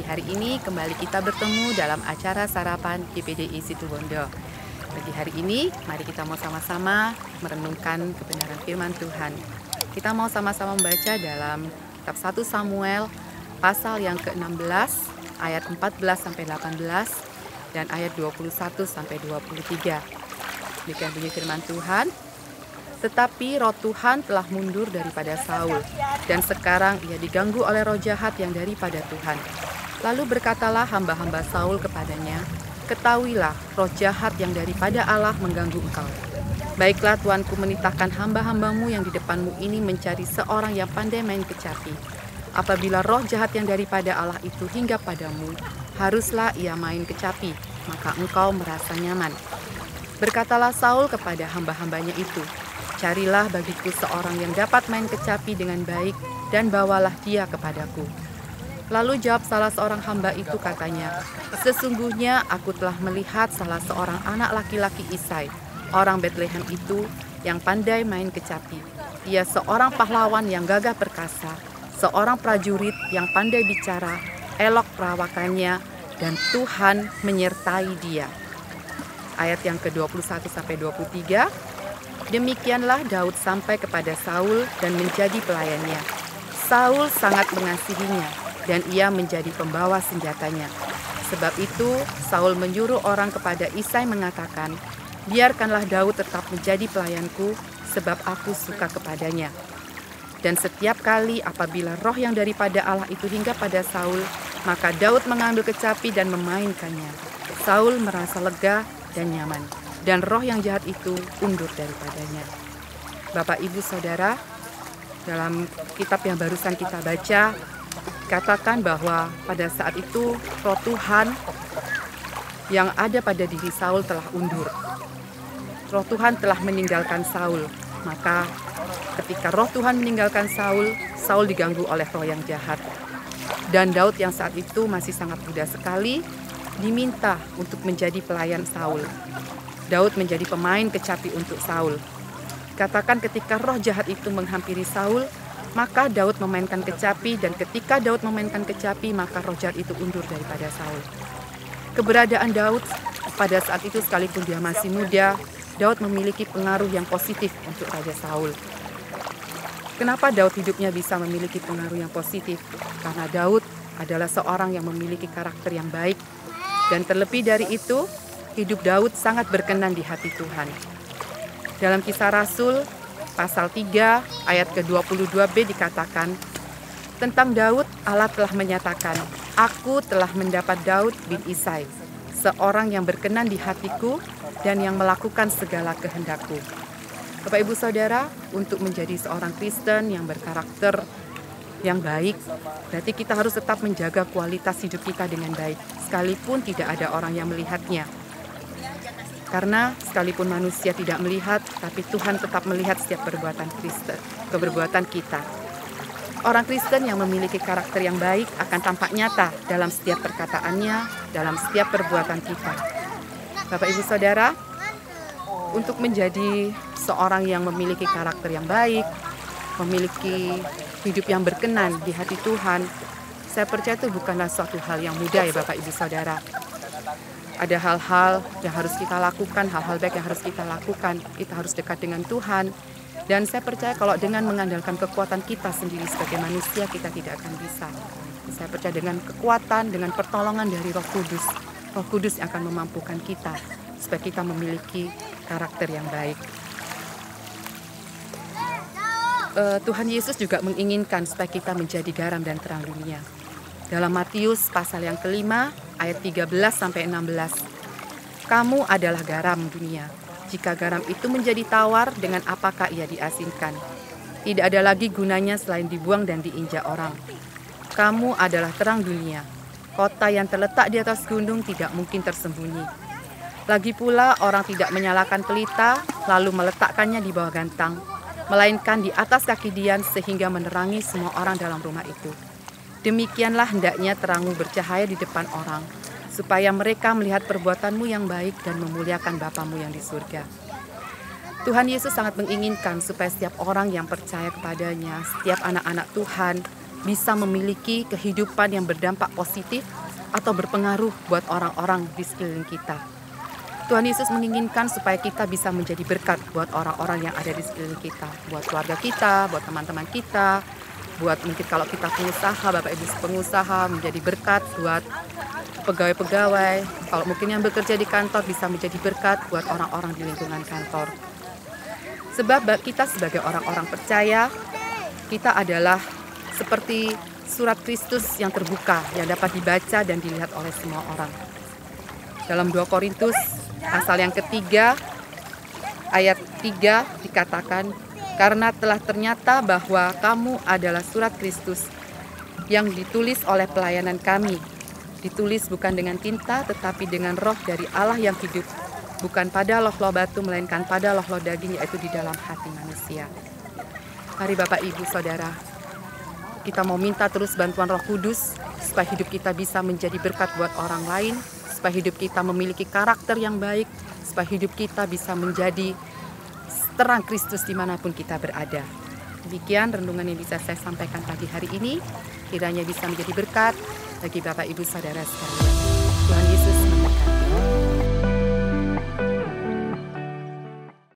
hari ini kembali kita bertemu dalam acara sarapan GPDI Situbondo. Pagi hari ini, mari kita mau sama-sama merenungkan kebenaran firman Tuhan. Kita mau sama-sama membaca dalam kitab 1 Samuel pasal yang ke-16 ayat 14-18 dan ayat 21-23. Demikian bunyi firman Tuhan. Tetapi roh Tuhan telah mundur daripada Saul, dan sekarang ia diganggu oleh roh jahat yang daripada Tuhan. Lalu berkatalah hamba-hamba Saul kepadanya, ketahuilah roh jahat yang daripada Allah mengganggu engkau. Baiklah tuanku menitahkan hamba-hambamu yang di depanmu ini mencari seorang yang pandai main kecapi. Apabila roh jahat yang daripada Allah itu hingga padamu, haruslah ia main kecapi, maka engkau merasa nyaman. Berkatalah Saul kepada hamba-hambanya itu, carilah bagiku seorang yang dapat main kecapi dengan baik dan bawalah dia kepadaku. Lalu jawab salah seorang hamba itu katanya, sesungguhnya aku telah melihat salah seorang anak laki-laki Isai, orang Betlehem itu yang pandai main kecapi. Ia seorang pahlawan yang gagah perkasa, seorang prajurit yang pandai bicara, elok perawakannya, dan Tuhan menyertai dia. Ayat yang ke-21-23. Demikianlah Daud sampai kepada Saul dan menjadi pelayannya. Saul sangat mengasihinya dan ia menjadi pembawa senjatanya. Sebab itu Saul menyuruh orang kepada Isai mengatakan, biarkanlah Daud tetap menjadi pelayanku sebab aku suka kepadanya. Dan setiap kali apabila roh yang daripada Allah itu hingga pada Saul, maka Daud mengambil kecapi dan memainkannya. Saul merasa lega dan nyaman, dan roh yang jahat itu undur daripadanya. Bapak, Ibu, Saudara, dalam kitab yang barusan kita baca, katakan bahwa pada saat itu roh Tuhan yang ada pada diri Saul telah undur. Roh Tuhan telah meninggalkan Saul. Maka ketika roh Tuhan meninggalkan Saul, Saul diganggu oleh roh yang jahat. Dan Daud yang saat itu masih sangat muda sekali, diminta untuk menjadi pelayan Saul. Daud menjadi pemain kecapi untuk Saul. Katakan ketika roh jahat itu menghampiri Saul, maka Daud memainkan kecapi, dan ketika Daud memainkan kecapi, maka roh jahat itu undur daripada Saul. Keberadaan Daud pada saat itu sekalipun dia masih muda, Daud memiliki pengaruh yang positif untuk Raja Saul. Kenapa Daud hidupnya bisa memiliki pengaruh yang positif? Karena Daud adalah seorang yang memiliki karakter yang baik, dan terlebih dari itu, hidup Daud sangat berkenan di hati Tuhan. Dalam Kisah Rasul, pasal 3, ayat ke-22b dikatakan, tentang Daud, Allah telah menyatakan, aku telah mendapat Daud bin Isai, seorang yang berkenan di hatiku dan yang melakukan segala kehendakku. Bapak, Ibu, Saudara, untuk menjadi seorang Kristen yang berkarakter yang baik, berarti kita harus tetap menjaga kualitas hidup kita dengan baik, sekalipun tidak ada orang yang melihatnya. Karena sekalipun manusia tidak melihat, tapi Tuhan tetap melihat setiap perbuatan kita. Orang Kristen yang memiliki karakter yang baik akan tampak nyata dalam setiap perkataannya, dalam setiap perbuatan kita. Bapak, Ibu, Saudara, untuk menjadi seorang yang memiliki karakter yang baik, memiliki hidup yang berkenan di hati Tuhan, saya percaya itu bukanlah suatu hal yang mudah ya Bapak, Ibu, Saudara. Ada hal-hal yang harus kita lakukan, hal-hal baik yang harus kita lakukan. Kita harus dekat dengan Tuhan. Dan saya percaya kalau dengan mengandalkan kekuatan kita sendiri sebagai manusia, kita tidak akan bisa. Saya percaya dengan kekuatan, dengan pertolongan dari Roh Kudus yang akan memampukan kita supaya kita memiliki karakter yang baik. Tuhan Yesus juga menginginkan supaya kita menjadi garam dan terang dunia. Dalam Matius pasal yang kelima, ayat 13-16. Kamu adalah garam dunia. Jika garam itu menjadi tawar, dengan apakah ia diasinkan? Tidak ada lagi gunanya selain dibuang dan diinjak orang. Kamu adalah terang dunia. Kota yang terletak di atas gunung tidak mungkin tersembunyi. Lagi pula orang tidak menyalakan pelita, lalu meletakkannya di bawah gantang, melainkan di atas kaki dian sehingga menerangi semua orang dalam rumah itu. Demikianlah hendaknya terangmu bercahaya di depan orang, supaya mereka melihat perbuatanmu yang baik dan memuliakan Bapamu yang di surga. Tuhan Yesus sangat menginginkan supaya setiap orang yang percaya kepadanya, setiap anak-anak Tuhan bisa memiliki kehidupan yang berdampak positif atau berpengaruh buat orang-orang di sekeliling kita. Tuhan Yesus menginginkan supaya kita bisa menjadi berkat buat orang-orang yang ada di sekeliling kita, buat keluarga kita, buat teman-teman kita, buat mungkin kalau kita pengusaha, Bapak Ibu pengusaha, menjadi berkat buat pegawai-pegawai. Kalau mungkin yang bekerja di kantor bisa menjadi berkat buat orang-orang di lingkungan kantor. Sebab kita sebagai orang-orang percaya, kita adalah seperti surat Kristus yang terbuka, yang dapat dibaca dan dilihat oleh semua orang. Dalam 2 Korintus pasal yang ketiga, ayat 3 dikatakan, karena telah ternyata bahwa kamu adalah surat Kristus yang ditulis oleh pelayanan kami. Ditulis bukan dengan tinta, tetapi dengan roh dari Allah yang hidup. Bukan pada loh-loh batu, melainkan pada loh-loh daging, yaitu di dalam hati manusia. Mari Bapak Ibu Saudara, kita mau minta terus bantuan Roh Kudus, supaya hidup kita bisa menjadi berkat buat orang lain, supaya hidup kita memiliki karakter yang baik, supaya hidup kita bisa menjadi terang Kristus dimanapun kita berada. Demikian renungan yang bisa saya sampaikan pagi hari ini, kiranya bisa menjadi berkat bagi Bapak Ibu Saudara sekalian.